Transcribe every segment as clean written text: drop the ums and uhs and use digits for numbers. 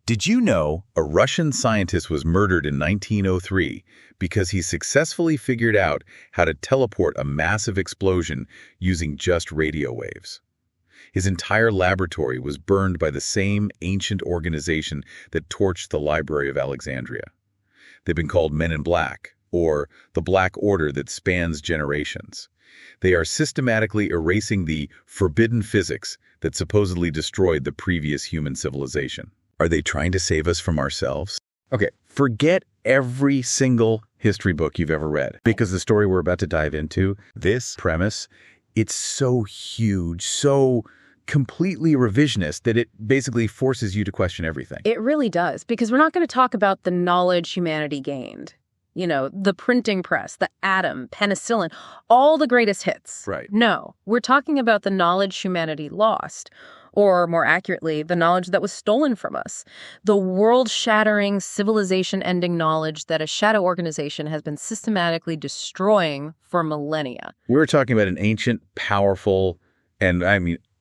Did you know a Russian scientist was murdered in 1903 because he successfully figured out how to teleport a massive explosion using just radio waves? His entire laboratory was burned by the same ancient organization that torched the Library of Alexandria. They've been called Men in Black, or the Black Order that spans generations. They are systematically erasing the forbidden physics that supposedly destroyed the previous human civilization. Are they trying to save us from ourselves? Okay, forget every single history book you've ever read, because the story we're about to dive into, this premise, it's so huge, so completely revisionist that it basically forces you to question everything. It really does, because we're not going to talk about the knowledge humanity gained. You know, the printing press, the atom, penicillin, all the greatest hits. Right. No, we're talking about the knowledge humanity lost, or more accurately, the knowledge that was stolen from us. The world-shattering, civilization-ending knowledge that a shadow organization has been systematically destroying for millennia. We're talking about an ancient, powerful, and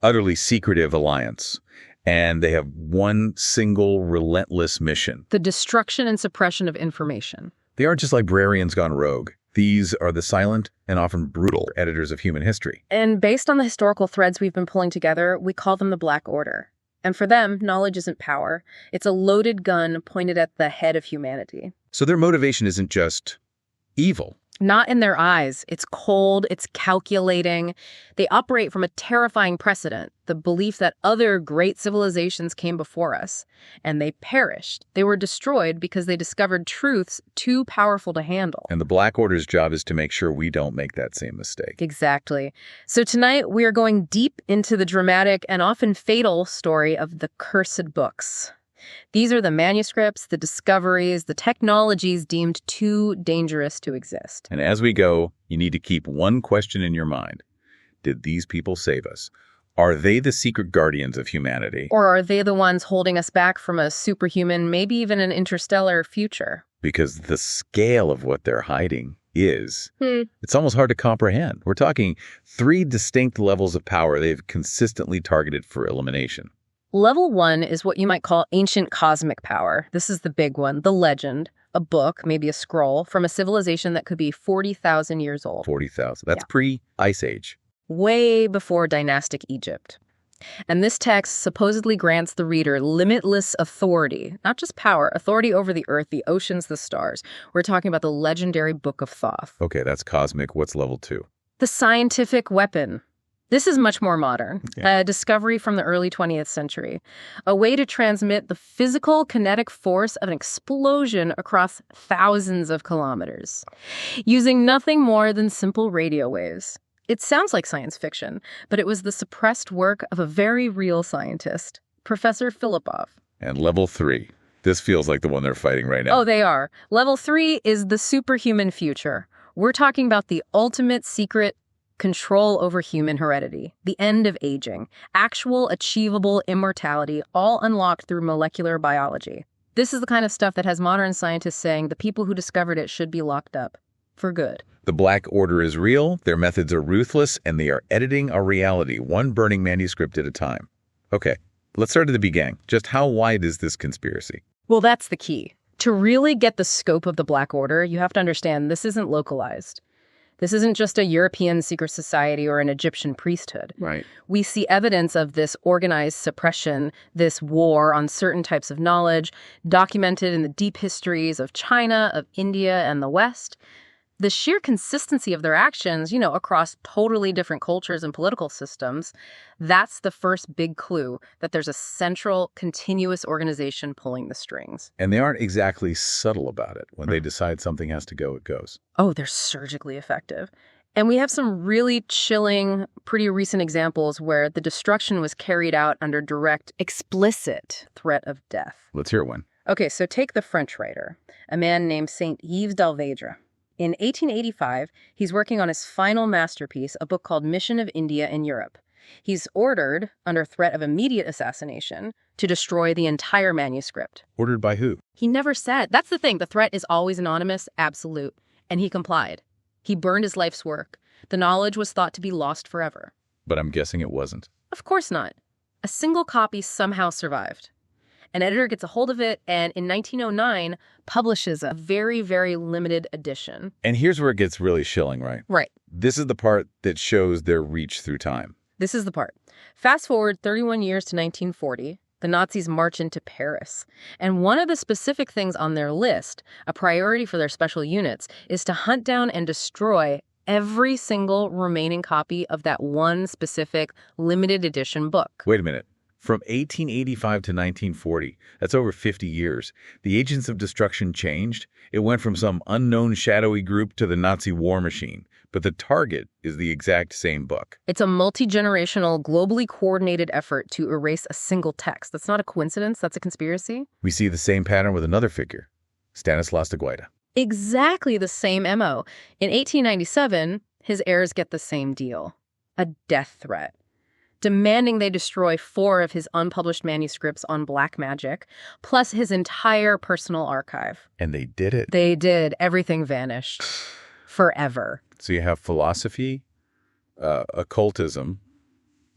utterly secretive alliance. And they have one single relentless mission. The destruction and suppression of information. They aren't just librarians gone rogue. These are the silent and often brutal editors of human history. And based on the historical threads we've been pulling together, we call them the Black Order. And for them, knowledge isn't power. It's a loaded gun pointed at the head of humanity. So their motivation isn't just evil. Not in their eyes. It's cold, it's calculating. They operate from a terrifying precedent, the belief that other great civilizations came before us, and they perished. They were destroyed because they discovered truths too powerful to handle. And the Black Order's job is to make sure we don't make that same mistake. Exactly. So tonight we are going deep into the dramatic and often fatal story of the cursed books. These are the manuscripts, the discoveries, the technologies deemed too dangerous to exist. And as we go, you need to keep one question in your mind. Did these people save us? Are they the secret guardians of humanity? Or are they the ones holding us back from a superhuman, maybe even an interstellar future? Because the scale of what they're hiding is, it's almost hard to comprehend. We're talking 3 distinct levels of power they've consistently targeted for elimination. Level 1 is what you might call ancient cosmic power. This is the big one, the legend, a book, maybe a scroll, from a civilization that could be 40,000 years old. 40,000. That's pre-Ice Age. Way before dynastic Egypt. And this text supposedly grants the reader limitless authority, not just power, authority over the earth, the oceans, the stars. We're talking about the legendary Book of Thoth. Okay, that's cosmic. What's level 2? The scientific weapon. This is much more modern, a discovery from the early 20th century, a way to transmit the physical kinetic force of an explosion across thousands of kilometers, using nothing more than simple radio waves. It sounds like science fiction, but it was the suppressed work of a very real scientist, Professor Filipov. And level 3. This feels like the one they're fighting right now. Oh, they are. Level 3 is the superhuman future. We're talking about the ultimate secret control over human heredity, the end of aging, actual achievable immortality, all unlocked through molecular biology. This is the kind of stuff that has modern scientists saying the people who discovered it should be locked up. For good. The Black Order is real, their methods are ruthless, and they are editing our reality, one burning manuscript at a time. Okay, let's start at the beginning. Just how wide is this conspiracy? Well, that's the key. To really get the scope of the Black Order, you have to understand this isn't localized. This isn't just a European secret society or an Egyptian priesthood. Right. We see evidence of this organized suppression, this war on certain types of knowledge, documented in the deep histories of China, of India, and the West. The sheer consistency of their actions, across totally different cultures and political systems, that's the first big clue that there's a central, continuous organization pulling the strings. And they aren't exactly subtle about it. When they decide something has to go, it goes. Oh, they're surgically effective. And we have some really chilling, pretty recent examples where the destruction was carried out under direct, explicit threat of death. Let's hear one. Okay, so take the French writer, a man named Saint Yves d'Alvedre. In 1885, he's working on his final masterpiece, a book called Mission of India in Europe. He's ordered, under threat of immediate assassination, to destroy the entire manuscript. Ordered by who? He never said. That's the thing. The threat is always anonymous, absolute. And he complied. He burned his life's work. The knowledge was thought to be lost forever. But I'm guessing it wasn't. Of course not. A single copy somehow survived. An editor gets a hold of it and in 1909 publishes a very, very limited edition. And here's where it gets really chilling, right? Right. This is the part that shows their reach through time. This is the part. Fast forward 31 years to 1940. The Nazis march into Paris. And one of the specific things on their list, a priority for their special units, is to hunt down and destroy every single remaining copy of that one specific limited edition book. Wait a minute. From 1885 to 1940, that's over 50 years, the agents of destruction changed. It went from some unknown shadowy group to the Nazi war machine. But the target is the exact same book. It's a multi-generational, globally coordinated effort to erase a single text. That's not a coincidence. That's a conspiracy. We see the same pattern with another figure, Stanislas de Guaita. Exactly the same MO. In 1897, his heirs get the same deal. A death threat, demanding they destroy 4 of his unpublished manuscripts on black magic, plus his entire personal archive. And they did it. They did. Everything vanished. Forever. So you have philosophy, occultism.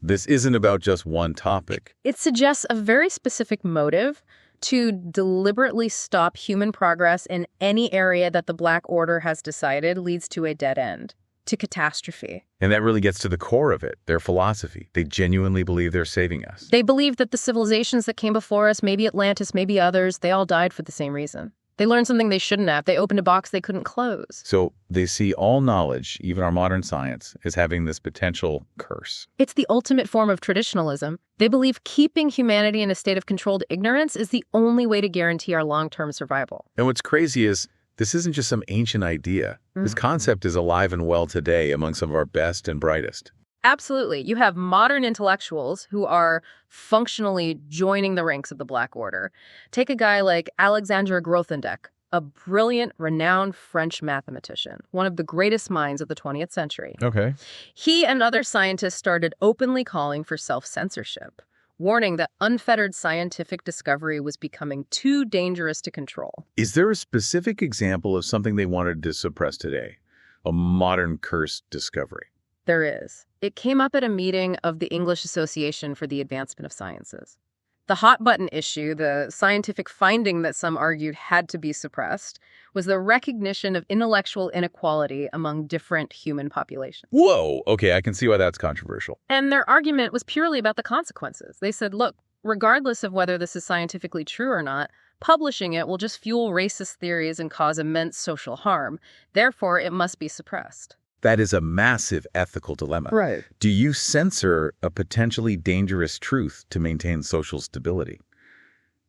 This isn't about just one topic. It suggests a very specific motive to deliberately stop human progress in any area that the Black Order has decided leads to a dead end, to catastrophe. And that really gets to the core of it, their philosophy. They genuinely believe they're saving us. They believe that the civilizations that came before us, maybe Atlantis, maybe others, they all died for the same reason. They learned something they shouldn't have. They opened a box they couldn't close. So they see all knowledge, even our modern science, as having this potential curse. It's the ultimate form of traditionalism. They believe keeping humanity in a state of controlled ignorance is the only way to guarantee our long-term survival. And what's crazy is this isn't just some ancient idea. This concept is alive and well today among some of our best and brightest. Absolutely. You have modern intellectuals who are functionally joining the ranks of the Black Order. Take a guy like Alexandre Grothendieck, a brilliant, renowned French mathematician, one of the greatest minds of the 20th century. Okay. He and other scientists started openly calling for self-censorship, warning that unfettered scientific discovery was becoming too dangerous to control. Is there a specific example of something they wanted to suppress today? A modern cursed discovery? There is. It came up at a meeting of the English Association for the Advancement of Sciences. The hot button issue, the scientific finding that some argued had to be suppressed, was the recognition of intellectual inequality among different human populations. Whoa! Okay, I can see why that's controversial. And their argument was purely about the consequences. They said, look, regardless of whether this is scientifically true or not, publishing it will just fuel racist theories and cause immense social harm. Therefore, it must be suppressed. That is a massive ethical dilemma. Right. Do you censor a potentially dangerous truth to maintain social stability?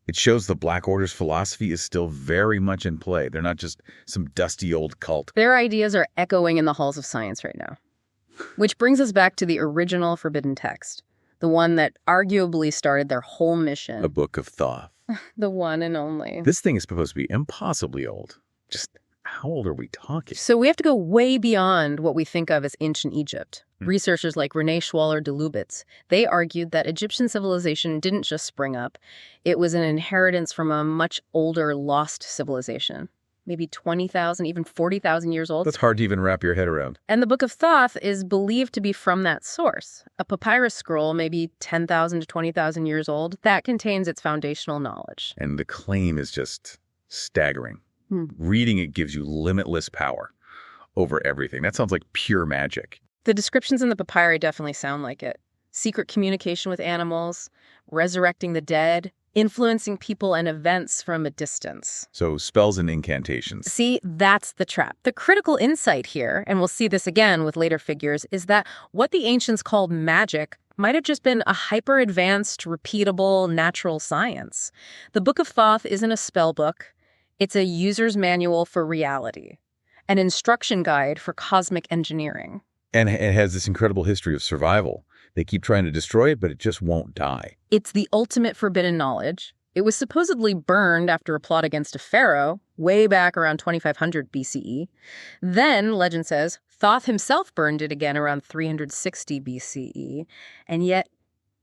It shows the Black Order's philosophy is still very much in play. They're not just some dusty old cult. Their ideas are echoing in the halls of science right now. Which brings us back to the original forbidden text, the one that arguably started their whole mission. A Book of Thoth. The one and only. This thing is supposed to be impossibly old. Just how old are we talking? So we have to go way beyond what we think of as ancient Egypt. Researchers like René Schwaller de Lubitz, they argued that Egyptian civilization didn't just spring up. It was an inheritance from a much older, lost civilization. Maybe 20,000, even 40,000 years old. That's hard to even wrap your head around. And the Book of Thoth is believed to be from that source. A papyrus scroll, maybe 10,000 to 20,000 years old, that contains its foundational knowledge. And the claim is just staggering. Reading it gives you limitless power over everything. That sounds like pure magic. The descriptions in the papyri definitely sound like it. Secret communication with animals, resurrecting the dead, influencing people and events from a distance. So spells and incantations. See, that's the trap. The critical insight here, and we'll see this again with later figures, is that what the ancients called magic might have just been a hyper-advanced, repeatable, natural science. The Book of Thoth isn't a spell book. It's a user's manual for reality, an instruction guide for cosmic engineering. And it has this incredible history of survival. They keep trying to destroy it, but it just won't die. It's the ultimate forbidden knowledge. It was supposedly burned after a plot against a pharaoh, way back around 2500 BCE. Then, legend says, Thoth himself burned it again around 360 BCE, and yet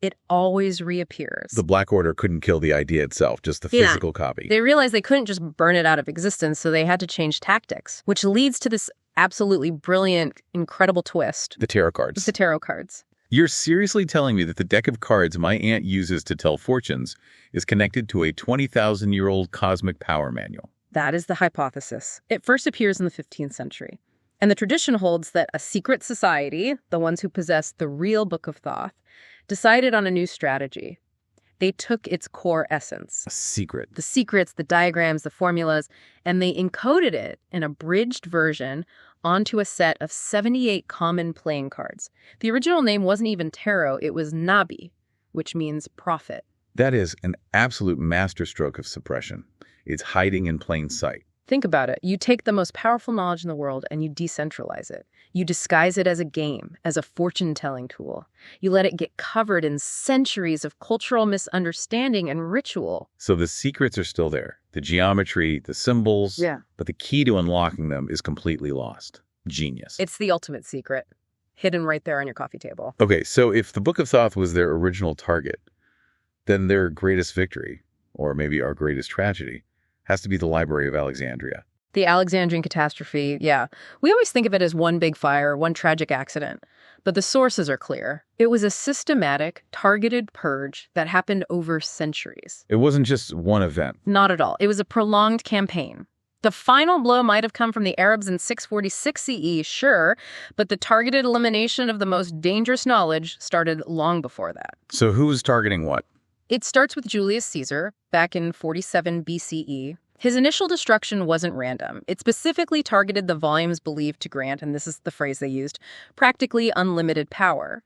it always reappears. The Black Order couldn't kill the idea itself, just the physical copy. They realized they couldn't just burn it out of existence, so they had to change tactics, which leads to this absolutely brilliant, incredible twist. The tarot cards. The tarot cards. You're seriously telling me that the deck of cards my aunt uses to tell fortunes is connected to a 20,000-year-old cosmic power manual? That is the hypothesis. It first appears in the 15th century. And the tradition holds that a secret society, the ones who possessed the real Book of Thoth, decided on a new strategy. They took its core essence. A secret. The secrets, the diagrams, the formulas, and they encoded it in a bridged version onto a set of 78 common playing cards. The original name wasn't even tarot, it was Nabi, which means prophet. That is an absolute masterstroke of suppression. It's hiding in plain sight. Think about it. You take the most powerful knowledge in the world and you decentralize it. You disguise it as a game, as a fortune-telling tool. You let it get covered in centuries of cultural misunderstanding and ritual. So the secrets are still there. The geometry, the symbols. Yeah. But the key to unlocking them is completely lost. Genius. It's the ultimate secret, hidden right there on your coffee table. Okay, so if the Book of Thoth was their original target, then their greatest victory, or maybe our greatest tragedy, has to be the Library of Alexandria. The Alexandrian catastrophe, yeah. We always think of it as one big fire, one tragic accident. But the sources are clear. It was a systematic, targeted purge that happened over centuries. It wasn't just one event. Not at all. It was a prolonged campaign. The final blow might have come from the Arabs in 646 CE, sure, but the targeted elimination of the most dangerous knowledge started long before that. So who was targeting what? It starts with Julius Caesar, back in 47 BCE. His initial destruction wasn't random. It specifically targeted the volumes believed to grant, and this is the phrase they used, practically unlimited power.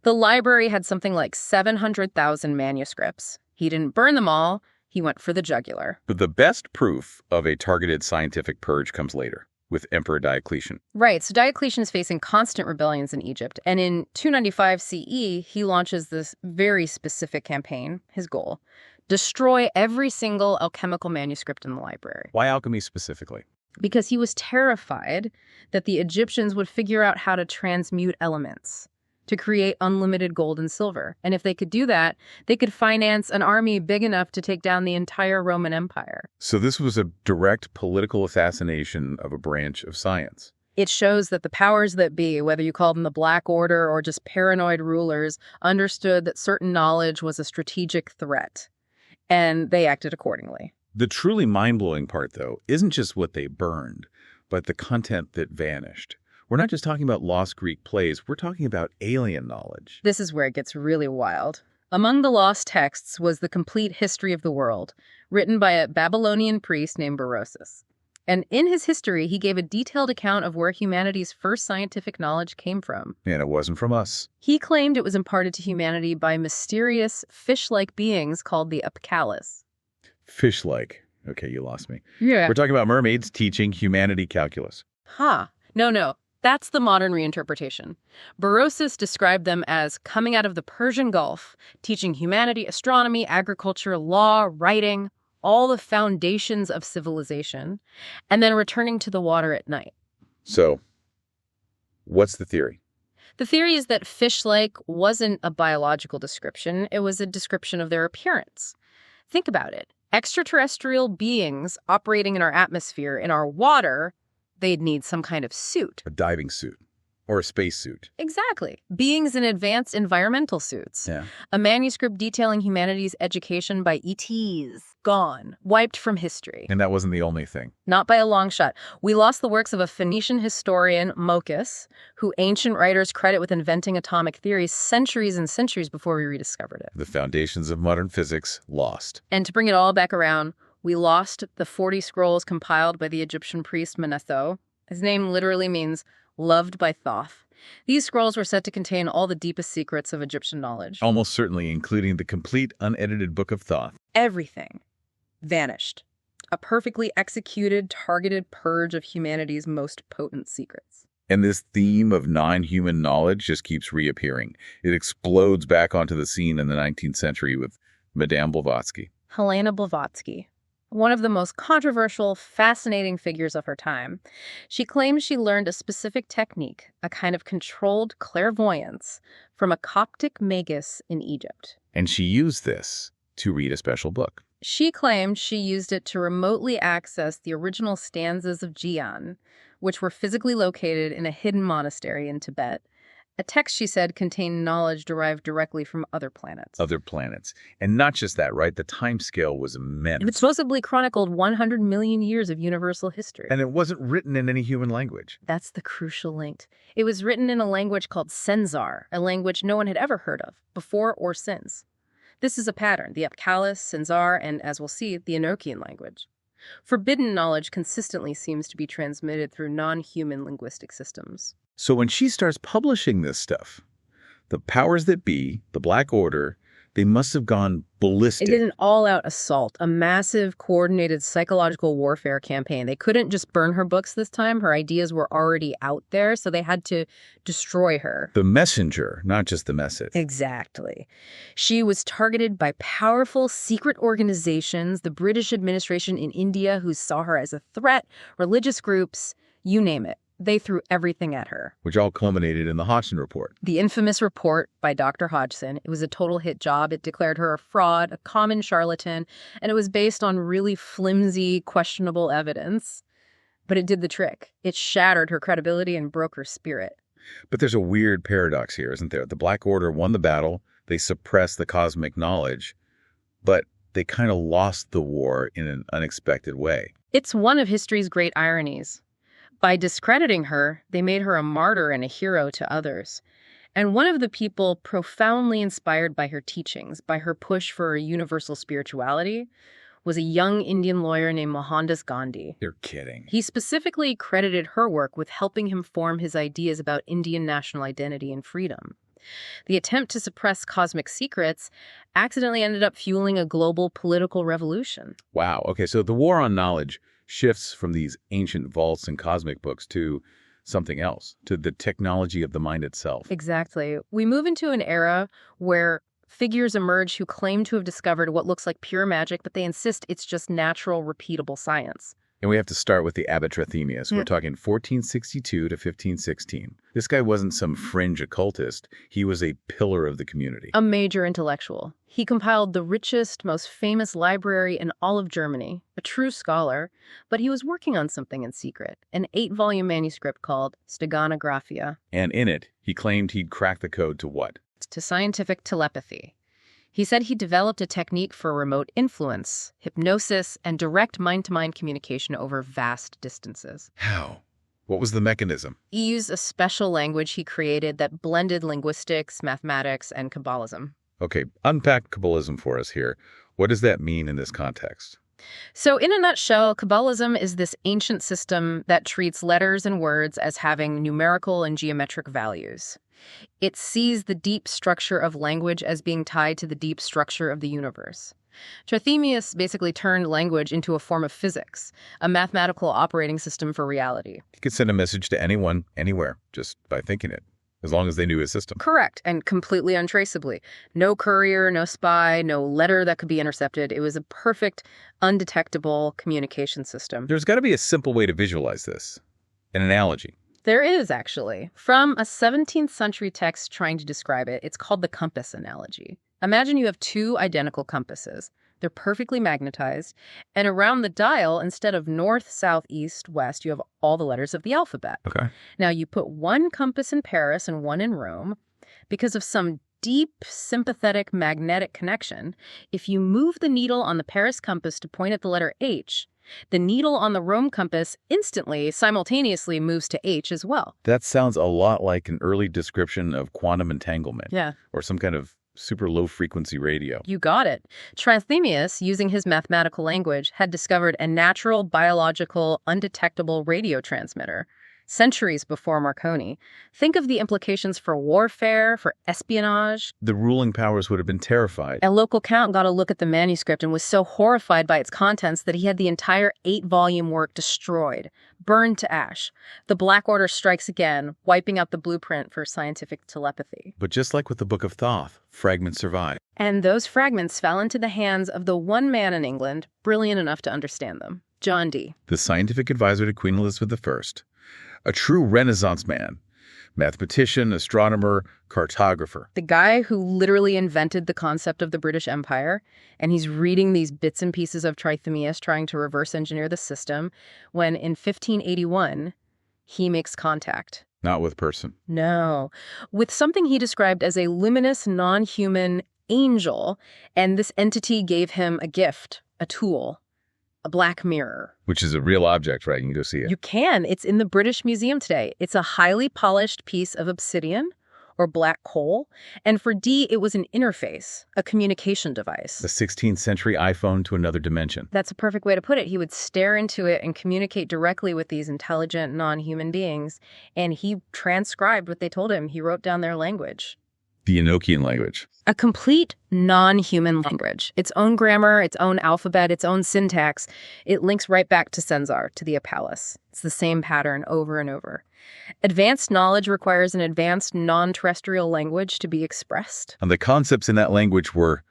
The library had something like 700,000 manuscripts. He didn't burn them all. He went for the jugular. But the best proof of a targeted scientific purge comes later, with Emperor Diocletian. Right, so Diocletian is facing constant rebellions in Egypt, and in 295 CE, he launches this very specific campaign, his goal: destroy every single alchemical manuscript in the library. Why alchemy specifically? Because he was terrified that the Egyptians would figure out how to transmute elements to create unlimited gold and silver. And if they could do that, they could finance an army big enough to take down the entire Roman Empire. So this was a direct political assassination of a branch of science. It shows that the powers that be, whether you call them the Black Order or just paranoid rulers, understood that certain knowledge was a strategic threat, and they acted accordingly. The truly mind-blowing part, though, isn't just what they burned, but the content that vanished. We're not just talking about lost Greek plays, we're talking about alien knowledge. This is where it gets really wild. Among the lost texts was the complete history of the world, written by a Babylonian priest named Berosus. And in his history, he gave a detailed account of where humanity's first scientific knowledge came from. And it wasn't from us. He claimed it was imparted to humanity by mysterious fish-like beings called the Apcallus. Fish-like. Okay, you lost me. Yeah. We're talking about mermaids teaching humanity calculus. No. That's the modern reinterpretation. Berosus described them as coming out of the Persian Gulf, teaching humanity astronomy, agriculture, law, writing, all the foundations of civilization, and then returning to the water at night. So, what's the theory? The theory is that fish-like wasn't a biological description, it was a description of their appearance. Think about it. Extraterrestrial beings operating in our atmosphere, in our water, they'd need some kind of suit. A diving suit. Or a space suit. Exactly. Beings in advanced environmental suits. Yeah. A manuscript detailing humanity's education by ETs. Gone. Wiped from history. And that wasn't the only thing. Not by a long shot. We lost the works of a Phoenician historian, Mochus, who ancient writers credit with inventing atomic theory centuries and centuries before we rediscovered it. The foundations of modern physics lost. And to bring it all back around, we lost the 40 scrolls compiled by the Egyptian priest Manetho. His name literally means loved by Thoth. These scrolls were said to contain all the deepest secrets of Egyptian knowledge. Almost certainly including the complete unedited Book of Thoth. Everything vanished. A perfectly executed, targeted purge of humanity's most potent secrets. And this theme of non-human knowledge just keeps reappearing. It explodes back onto the scene in the 19th century with Madame Blavatsky. Helena Blavatsky, one of the most controversial, fascinating figures of her time. She claims she learned a specific technique, a kind of controlled clairvoyance, from a Coptic magus in Egypt. And she used this to read a special book. She claimed she used it to remotely access the original stanzas of Dzyan, which were physically located in a hidden monastery in Tibet. A text, she said, contained knowledge derived directly from other planets. Other planets. And not just that, right? The time scale was immense. It supposedly chronicled 100 million years of universal history. And it wasn't written in any human language. That's the crucial link. It was written in a language called Senzar, a language no one had ever heard of, before or since. This is a pattern, the Apcallus, Senzar, and, as we'll see, the Enochian language. Forbidden knowledge consistently seems to be transmitted through non-human linguistic systems. So when she starts publishing this stuff, the powers that be, the Black Order, they must have gone ballistic. It did an all-out assault, a massive, coordinated psychological warfare campaign. They couldn't just burn her books this time. Her ideas were already out there, so they had to destroy her. The messenger, not just the message. Exactly. She was targeted by powerful secret organizations, the British administration in India, who saw her as a threat, religious groups, you name it. They threw everything at her. Which all culminated in the Hodgson Report. The infamous report by Dr. Hodgson. It was a total hit job. It declared her a fraud, a common charlatan, and it was based on really flimsy, questionable evidence. But it did the trick. It shattered her credibility and broke her spirit. But there's a weird paradox here, isn't there? The Black Order won the battle. They suppressed the cosmic knowledge, but they kind of lost the war in an unexpected way. It's one of history's great ironies. By discrediting her, they made her a martyr and a hero to others. And one of the people profoundly inspired by her teachings, by her push for a universal spirituality, was a young Indian lawyer named Mohandas Gandhi. You're kidding. He specifically credited her work with helping him form his ideas about Indian national identity and freedom. The attempt to suppress cosmic secrets accidentally ended up fueling a global political revolution. Wow. Okay, so the war on knowledge shifts from these ancient vaults and cosmic books to something else, to the technology of the mind itself. Exactly. We move into an era where figures emerge who claim to have discovered what looks like pure magic, but they insist it's just natural, repeatable science. And we have to start with the Abbot Trithemius. We're talking 1462 to 1516. This guy wasn't some fringe occultist. He was a pillar of the community. A major intellectual. He compiled the richest, most famous library in all of Germany, a true scholar, but he was working on something in secret, an 8-volume manuscript called Steganographia. And in it, he claimed he'd cracked the code to what? To scientific telepathy. He said he developed a technique for remote influence, hypnosis, and direct mind-to-mind communication over vast distances. How? What was the mechanism? He used a special language he created that blended linguistics, mathematics, and Kabbalism. Okay, unpack Kabbalism for us here. What does that mean in this context? So in a nutshell, Kabbalism is this ancient system that treats letters and words as having numerical and geometric values. It sees the deep structure of language as being tied to the deep structure of the universe. Trithemius basically turned language into a form of physics, a mathematical operating system for reality. He could send a message to anyone, anywhere, just by thinking it, as long as they knew his system. Correct, and completely untraceably. No courier, no spy, no letter that could be intercepted. It was a perfect, undetectable communication system. There's got to be a simple way to visualize this. An analogy. There is, actually. From a 17th century text trying to describe it, it's called the compass analogy. Imagine you have two identical compasses. They're perfectly magnetized, and around the dial, instead of north, south, east, west, you have all the letters of the alphabet. Okay. Now, you put one compass in Paris and one in Rome. Because of some deep, sympathetic, magnetic connection, if you move the needle on the Paris compass to point at the letter H, the needle on the Rome compass instantly, simultaneously moves to H as well. That sounds a lot like an early description of quantum entanglement. Yeah. Or some kind of super low-frequency radio. You got it. Trithemius, using his mathematical language, had discovered a natural, biological, undetectable radio transmitter. Centuries before Marconi. Think of the implications for warfare, for espionage. The ruling powers would have been terrified. A local count got a look at the manuscript and was so horrified by its contents that he had the entire 8-volume work destroyed, burned to ash. The Black Order strikes again, wiping out the blueprint for scientific telepathy. But just like with the Book of Thoth, fragments survive. And those fragments fell into the hands of the one man in England, brilliant enough to understand them, John Dee. The scientific advisor to Queen Elizabeth I. A true Renaissance man, mathematician, astronomer, cartographer. The guy who literally invented the concept of the British Empire, and he's reading these bits and pieces of Trithemius trying to reverse engineer the system, when in 1581, he makes contact. Not with person. No. With something he described as a luminous, non-human angel, and this entity gave him a gift, a tool, a black mirror. Which is a real object, right? You can go see it. You can. It's in the British Museum today. It's a highly polished piece of obsidian or black coal. And for Dee, it was an interface, a communication device. The 16th century iPhone to another dimension. That's a perfect way to put it. He would stare into it and communicate directly with these intelligent, non-human beings. And he transcribed what they told him. He wrote down their language. The Enochian language. A complete non-human language. Its own grammar, its own alphabet, its own syntax. It links right back to Censar, to the Apcallus. It's the same pattern over and over. Advanced knowledge requires an advanced non-terrestrial language to be expressed. And the concepts in that language were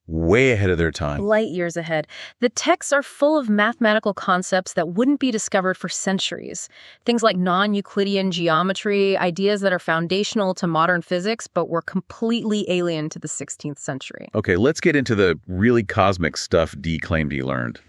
way ahead of their time. Light years ahead. The texts are full of mathematical concepts that wouldn't be discovered for centuries. Things like non-Euclidean geometry, ideas that are foundational to modern physics, but were completely alien to the 16th century. Okay, let's get into the really cosmic stuff Dee claimed he learned.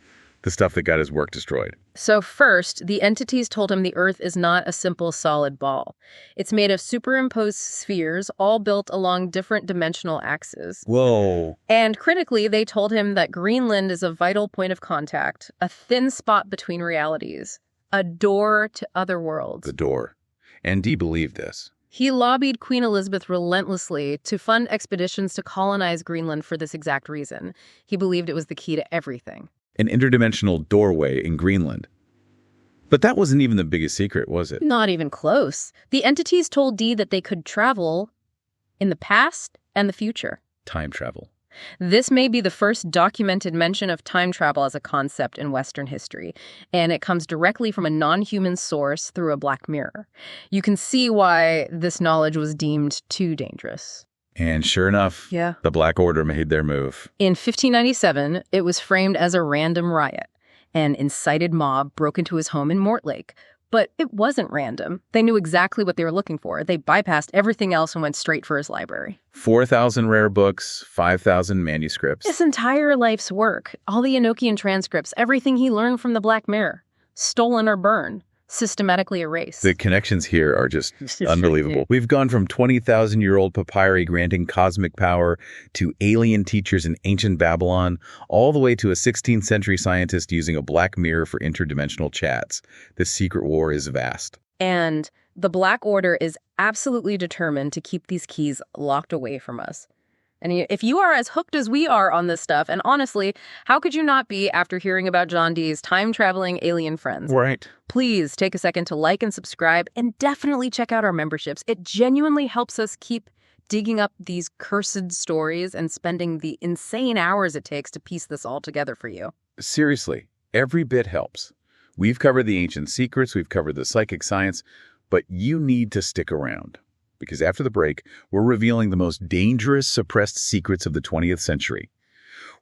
The stuff that got his work destroyed. So first, the entities told him the Earth is not a simple solid ball. It's made of superimposed spheres, all built along different dimensional axes. Whoa. And critically, they told him that Greenland is a vital point of contact, a thin spot between realities, a door to other worlds. The door. And Dee believed this. He lobbied Queen Elizabeth relentlessly to fund expeditions to colonize Greenland for this exact reason. He believed it was the key to everything. An interdimensional doorway in Greenland. But that wasn't even the biggest secret, was it? Not even close. The entities told Dee that they could travel in the past and the future. Time travel. This may be the first documented mention of time travel as a concept in Western history, and it comes directly from a non-human source through a black mirror. You can see why this knowledge was deemed too dangerous. And sure enough, the Black Order made their move. In 1597, it was framed as a random riot. An incited mob broke into his home in Mortlake. But it wasn't random. They knew exactly what they were looking for. They bypassed everything else and went straight for his library. 4,000 rare books, 5,000 manuscripts. His entire life's work, all the Enochian transcripts, everything he learned from the Black Mirror, stolen or burned. Systematically erased. The connections here are just unbelievable. We've gone from 20,000-year-old papyri granting cosmic power to alien teachers in ancient Babylon, all the way to a 16th century scientist using a black mirror for interdimensional chats. The secret war is vast. And the Black Order is absolutely determined to keep these keys locked away from us. And if you are as hooked as we are on this stuff, and honestly, how could you not be after hearing about John Dee's time-traveling alien friends? Right. Please take a second to like and subscribe, and definitely check out our memberships. It genuinely helps us keep digging up these cursed stories and spending the insane hours it takes to piece this all together for you. Seriously, every bit helps. We've covered the ancient secrets, we've covered the psychic science, but you need to stick around. Because after the break, we're revealing the most dangerous suppressed secrets of the 20th century.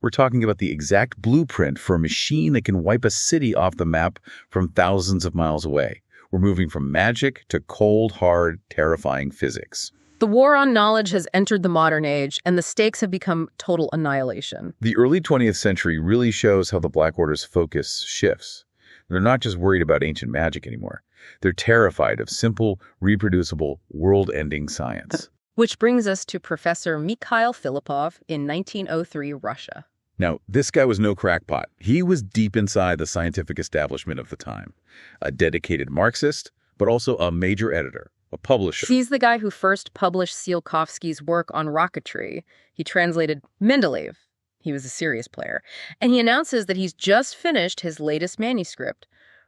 We're talking about the exact blueprint for a machine that can wipe a city off the map from thousands of miles away. We're moving from magic to cold, hard, terrifying physics. The war on knowledge has entered the modern age, and the stakes have become total annihilation. The early 20th century really shows how the Black Order's focus shifts. They're not just worried about ancient magic anymore. They're terrified of simple, reproducible, world-ending science. Which brings us to Professor Mikhail Filippov in 1903 Russia. Now, this guy was no crackpot. He was deep inside the scientific establishment of the time. A dedicated Marxist, but also a major editor, a publisher. He's the guy who first published Tsiolkovsky's work on rocketry. He translated Mendeleev. He was a serious player. And he announces that he's just finished his latest manuscript,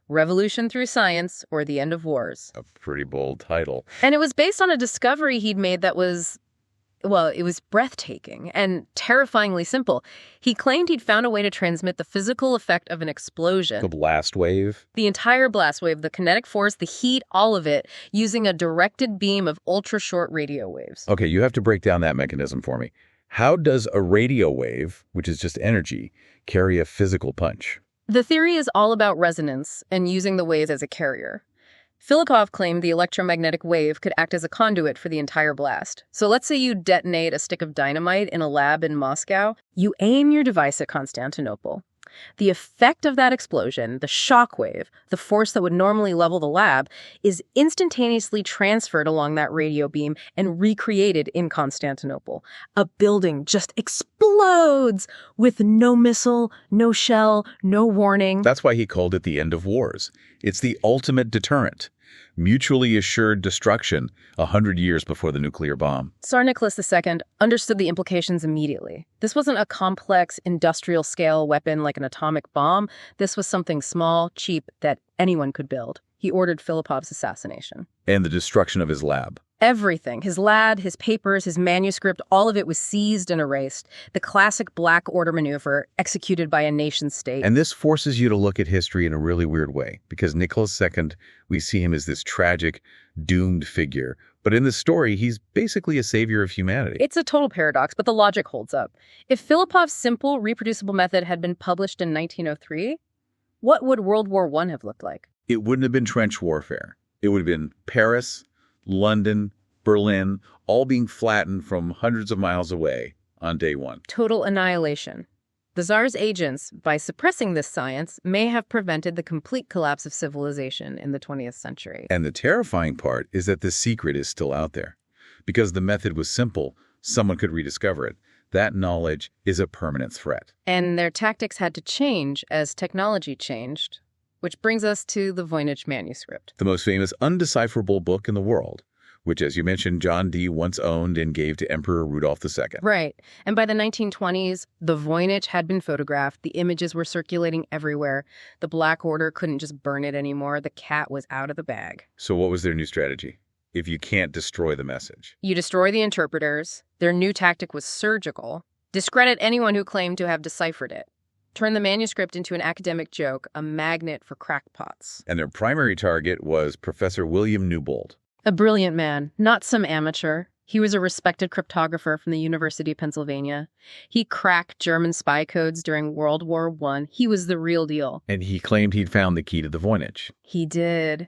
Revolution Through Science, or The End of Wars. A pretty bold title. And it was based on a discovery he'd made that was, well, it was breathtaking and terrifyingly simple. He claimed he'd found a way to transmit the physical effect of an explosion. The blast wave? The entire blast wave, the kinetic force, the heat, all of it, using a directed beam of ultra-short radio waves. Okay, you have to break down that mechanism for me. How does a radio wave, which is just energy, carry a physical punch? The theory is all about resonance and using the waves as a carrier. Filippov claimed the electromagnetic wave could act as a conduit for the entire blast. So let's say you detonate a stick of dynamite in a lab in Moscow. You aim your device at Constantinople. The effect of that explosion, the shock wave, the force that would normally level the lab, is instantaneously transferred along that radio beam and recreated in Constantinople. A building just explodes with no missile, no shell, no warning. That's why he called it the end of wars. It's the ultimate deterrent. Mutually assured destruction 100 years before the nuclear bomb. Tsar Nicholas II understood the implications immediately. This wasn't a complex industrial-scale weapon like an atomic bomb. This was something small, cheap, that anyone could build. He ordered Filipov's assassination. And the destruction of his lab. Everything. His lab, his papers, his manuscript, all of it was seized and erased. The classic Black Order maneuver executed by a nation-state. And this forces you to look at history in a really weird way, because Nicholas II, we see him as this tragic, doomed figure. But in the story, he's basically a savior of humanity. It's a total paradox, but the logic holds up. If Filipov's simple, reproducible method had been published in 1903, what would World War I have looked like? It wouldn't have been trench warfare. It would have been Paris, London, Berlin, all being flattened from hundreds of miles away on day one. Total annihilation. The Tsar's agents, by suppressing this science, may have prevented the complete collapse of civilization in the 20th century. And the terrifying part is that the secret is still out there. Because the method was simple, someone could rediscover it. That knowledge is a permanent threat. And their tactics had to change as technology changed. Which brings us to the Voynich manuscript. The most famous undecipherable book in the world, which, as you mentioned, John Dee once owned and gave to Emperor Rudolph II. Right. And by the 1920s, the Voynich had been photographed. The images were circulating everywhere. The Black Order couldn't just burn it anymore. The cat was out of the bag. So what was their new strategy? If you can't destroy the message. You destroy the interpreters. Their new tactic was surgical. Discredit anyone who claimed to have deciphered it. Turn the manuscript into an academic joke, a magnet for crackpots. And their primary target was Professor William Newbold. A brilliant man, not some amateur. He was a respected cryptographer from the University of Pennsylvania. He cracked German spy codes during World War I. He was the real deal. And he claimed he'd found the key to the Voynich. He did.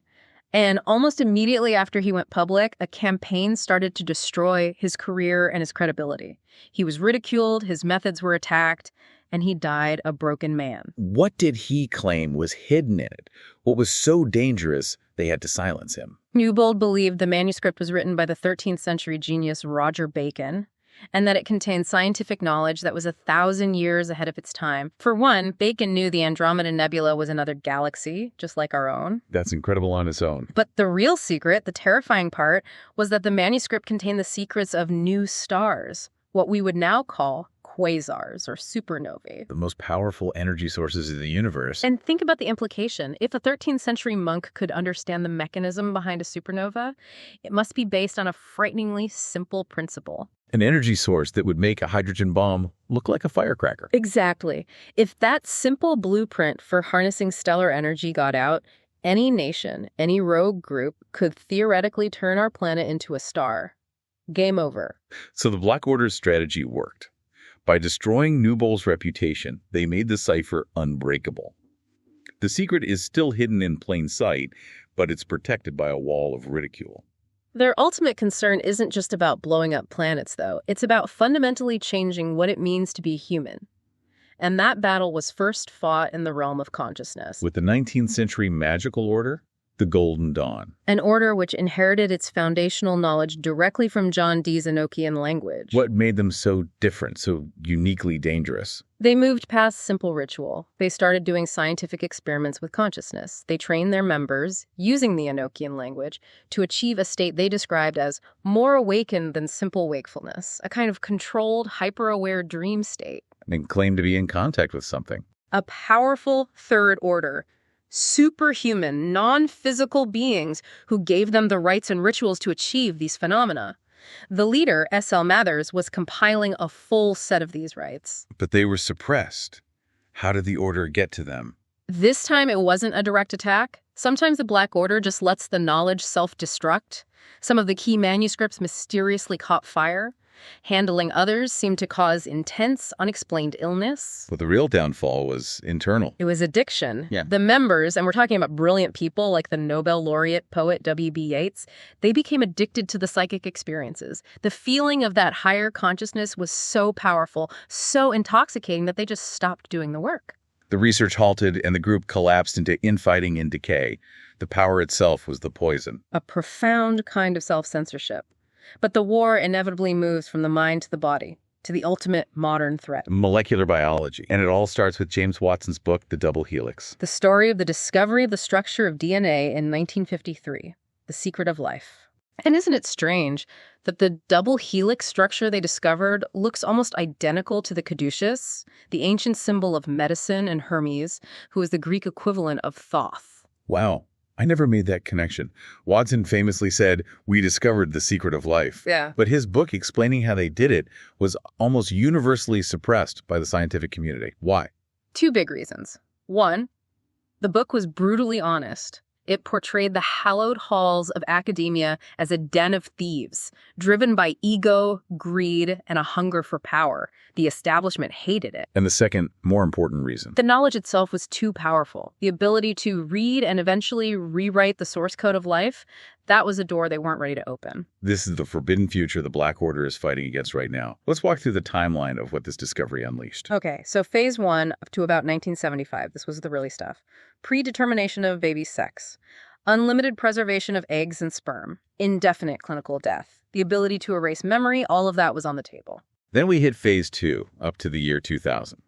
And almost immediately after he went public, a campaign started to destroy his career and his credibility. He was ridiculed, his methods were attacked, and he died a broken man. What did he claim was hidden in it? What was so dangerous they had to silence him? Newbold believed the manuscript was written by the 13th century genius Roger Bacon, and that it contained scientific knowledge that was 1,000 years ahead of its time. For one, Bacon knew the Andromeda Nebula was another galaxy, just like our own. That's incredible on its own. But the real secret, the terrifying part, was that the manuscript contained the secrets of new stars, what we would now call quasars or supernovae. The most powerful energy sources of the universe. And think about the implication. If a 13th century monk could understand the mechanism behind a supernova, it must be based on a frighteningly simple principle. An energy source that would make a hydrogen bomb look like a firecracker. Exactly. If that simple blueprint for harnessing stellar energy got out, any nation, any rogue group could theoretically turn our planet into a star. Game over. So the Black Order's strategy worked. By destroying Newbold's reputation, they made the cipher unbreakable. The secret is still hidden in plain sight, but it's protected by a wall of ridicule. Their ultimate concern isn't just about blowing up planets, though. It's about fundamentally changing what it means to be human. And that battle was first fought in the realm of consciousness. With the 19th century magical order, the Golden Dawn. An order which inherited its foundational knowledge directly from John Dee's Enochian language. What made them so different, so uniquely dangerous? They moved past simple ritual. They started doing scientific experiments with consciousness. They trained their members, using the Enochian language, to achieve a state they described as more awakened than simple wakefulness, a kind of controlled, hyper-aware dream state. And claimed to be in contact with something. A powerful third order. Superhuman, non-physical beings who gave them the rites and rituals to achieve these phenomena. The leader, S.L. Mathers, was compiling a full set of these rites. But they were suppressed. How did the order get to them? This time it wasn't a direct attack. Sometimes the Black Order just lets the knowledge self-destruct. Some of the key manuscripts mysteriously caught fire. Handling others seemed to cause intense, unexplained illness. But the real downfall was internal. It was addiction. Yeah. The members, and we're talking about brilliant people like the Nobel laureate poet W.B. Yeats, they became addicted to the psychic experiences. The feeling of that higher consciousness was so powerful, so intoxicating that they just stopped doing the work. The research halted and the group collapsed into infighting and decay. The power itself was the poison. A profound kind of self-censorship. But the war inevitably moves from the mind to the body, to the ultimate modern threat. Molecular biology. And it all starts with James Watson's book, The Double Helix. The story of the discovery of the structure of DNA in 1953, The Secret of Life. And isn't it strange that the double helix structure they discovered looks almost identical to the caduceus, the ancient symbol of medicine and Hermes, who is the Greek equivalent of Thoth? Wow. I never made that connection. Watson famously said, "We discovered the secret of life." Yeah. But his book explaining how they did it was almost universally suppressed by the scientific community. Why? Two big reasons. One, the book was brutally honest. It portrayed the hallowed halls of academia as a den of thieves, driven by ego, greed, and a hunger for power. The establishment hated it. And the second, more important reason. The knowledge itself was too powerful. The ability to read and eventually rewrite the source code of life, that was a door they weren't ready to open. This is the forbidden future the Black Order is fighting against right now. Let's walk through the timeline of what this discovery unleashed. Okay, so phase 1 up to about 1975. This was the really stuff. Predetermination of baby sex. Unlimited preservation of eggs and sperm. Indefinite clinical death. The ability to erase memory, all of that was on the table. Then we hit phase 2, up to the year 2000.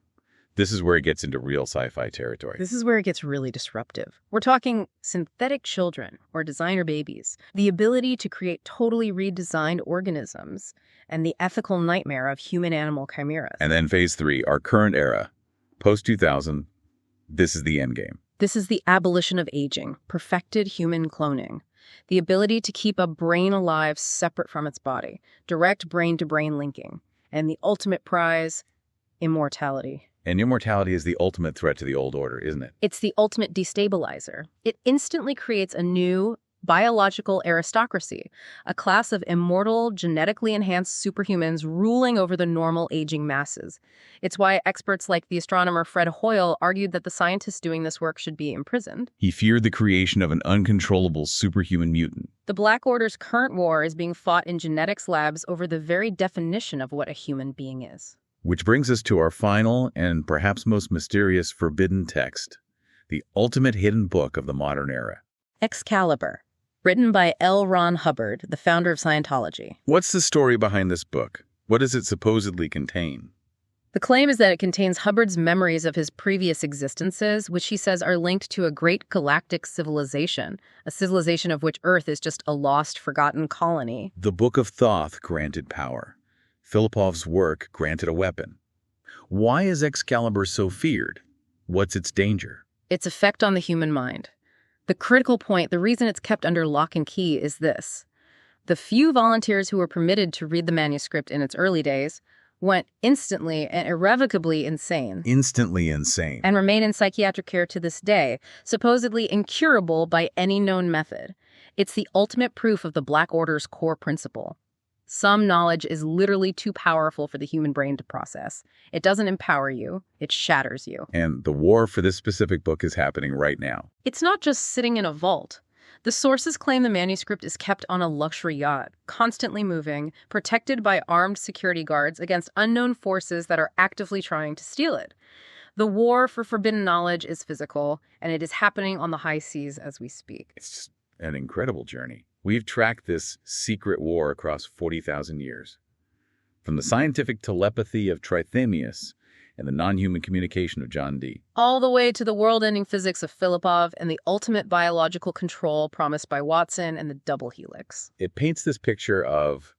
This is where it gets into real sci-fi territory. This is where it gets really disruptive. We're talking synthetic children or designer babies, the ability to create totally redesigned organisms, and the ethical nightmare of human-animal chimeras. And then phase 3, our current era, post-2000, this is the endgame. This is the abolition of aging, perfected human cloning, the ability to keep a brain alive separate from its body, direct brain-to-brain linking, and the ultimate prize, immortality. And immortality is the ultimate threat to the old order, isn't it? It's the ultimate destabilizer. It instantly creates a new biological aristocracy, a class of immortal, genetically enhanced superhumans ruling over the normal aging masses. It's why experts like the astronomer Fred Hoyle argued that the scientists doing this work should be imprisoned. He feared the creation of an uncontrollable superhuman mutant. The Black Order's current war is being fought in genetics labs over the very definition of what a human being is. Which brings us to our final and perhaps most mysterious forbidden text, the ultimate hidden book of the modern era. Excalibur, written by L. Ron Hubbard, the founder of Scientology. What's the story behind this book? What does it supposedly contain? The claim is that it contains Hubbard's memories of his previous existences, which he says are linked to a great galactic civilization, a civilization of which Earth is just a lost, forgotten colony. The Book of Thoth granted power. Filipov's work granted a weapon. Why is Excalibur so feared? What's its danger? Its effect on the human mind. The critical point, the reason it's kept under lock and key is this. The few volunteers who were permitted to read the manuscript in its early days went instantly and irrevocably insane. Instantly insane. And remain in psychiatric care to this day, supposedly incurable by any known method. It's the ultimate proof of the Black Order's core principle. Some knowledge is literally too powerful for the human brain to process. It doesn't empower you, it shatters you. And the war for this specific book is happening right now. It's not just sitting in a vault. The sources claim the manuscript is kept on a luxury yacht, constantly moving, protected by armed security guards against unknown forces that are actively trying to steal it. The war for forbidden knowledge is physical, and it is happening on the high seas as we speak. It's just an incredible journey. We've tracked this secret war across 40,000 years. From the scientific telepathy of Trithemius and the non-human communication of John Dee. All the way to the world-ending physics of Filipov and the ultimate biological control promised by Watson and the double helix. It paints this picture of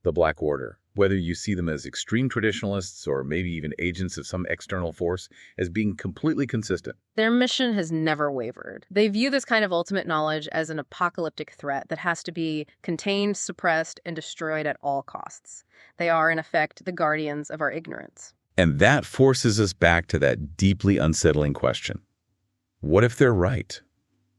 the Black Order, whether you see them as extreme traditionalists or maybe even agents of some external force, as being completely consistent. Their mission has never wavered. They view this kind of ultimate knowledge as an apocalyptic threat that has to be contained, suppressed, and destroyed at all costs. They are, in effect, the guardians of our ignorance. And that forces us back to that deeply unsettling question. What if they're right?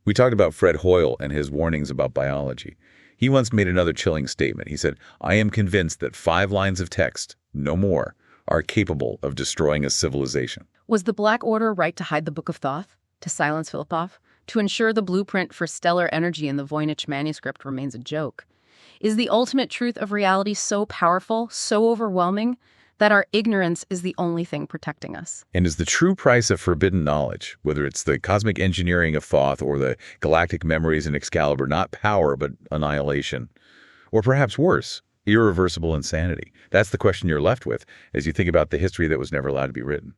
We talked about Fred Hoyle and his warnings about biology. He once made another chilling statement. He said, "I am convinced that 5 lines of text, no more, are capable of destroying a civilization." Was the Black Order right to hide the Book of Thoth? To silence Filipov? To ensure the blueprint for stellar energy in the Voynich manuscript remains a joke? Is the ultimate truth of reality so powerful, so overwhelming, that our ignorance is the only thing protecting us. And is the true price of forbidden knowledge, whether it's the cosmic engineering of Thoth or the galactic memories in Excalibur, not power but annihilation? Or perhaps worse, irreversible insanity? That's the question you're left with as you think about the history that was never allowed to be written.